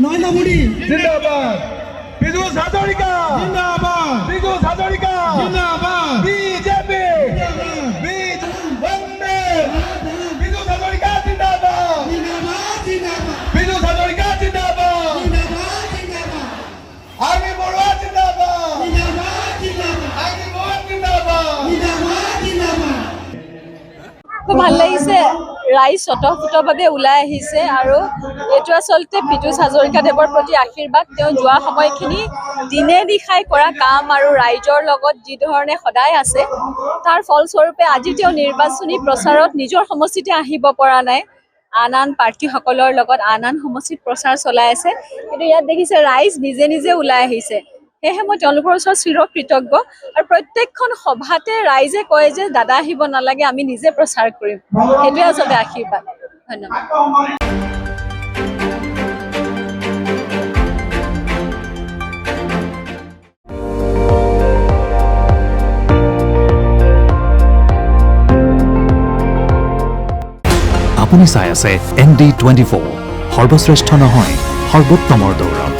নয়নামুড়ি জিন্দাবাদ পীযূষ হাজরিকা জিন্দাবাদ পীযূষ হাজরিকা জিন্দাবাদ বিজেপি বন্দে পীযূষ হাজরিকা জিন্দাবাদ পীযূষ হাজরিকা জিন্দাবাদ আর্মি বড়ুয়া জিন্দাবাদ আর্মি বড়ুয়া জিন্দাবাদ। খুব ভাল লাগিছে ৰাইজ স্বতঃস্ফূৰ্তভাৱে ওলাই আহিছে আৰু এইটো আচলতে পীযূষ হাজৰিকাদেৱৰ প্ৰতি আশীৰ্বাদ। তেওঁ যোৱা সময়খিনি দিনে দিশাই কৰা কাম আৰু ৰাইজৰ লগত যিধৰণে সদায় আছে তাৰ ফলস্বৰূপে আজি তেওঁ নিৰ্বাচনী প্ৰচাৰত নিজৰ সমষ্টিতে আহিব পৰা নাই, আন প্ৰাৰ্থীসকলৰ লগত আন সমষ্টিত প্ৰচাৰ চলাই আছে। কিন্তু ইয়াত দেখিছে ৰাইজ নিজে নিজে ওলাই আহিছে। সেয়েহে মই তেওঁলোকৰ ওচৰত চিৰকৃতজ্ঞ আৰু প্ৰত্যেকখন সভাতে ৰাইজে কয় যে দাদা আহিব নালাগে, আমি নিজে প্ৰচাৰ কৰিম। সেইটোৱে আচলতে আশীৰ্বাদ। ধন্যবাদ। আপুনি চাই আছে ND24, সৰ্বশ্ৰেষ্ঠ নহয় সৰ্বোত্তমৰ দৌৰ।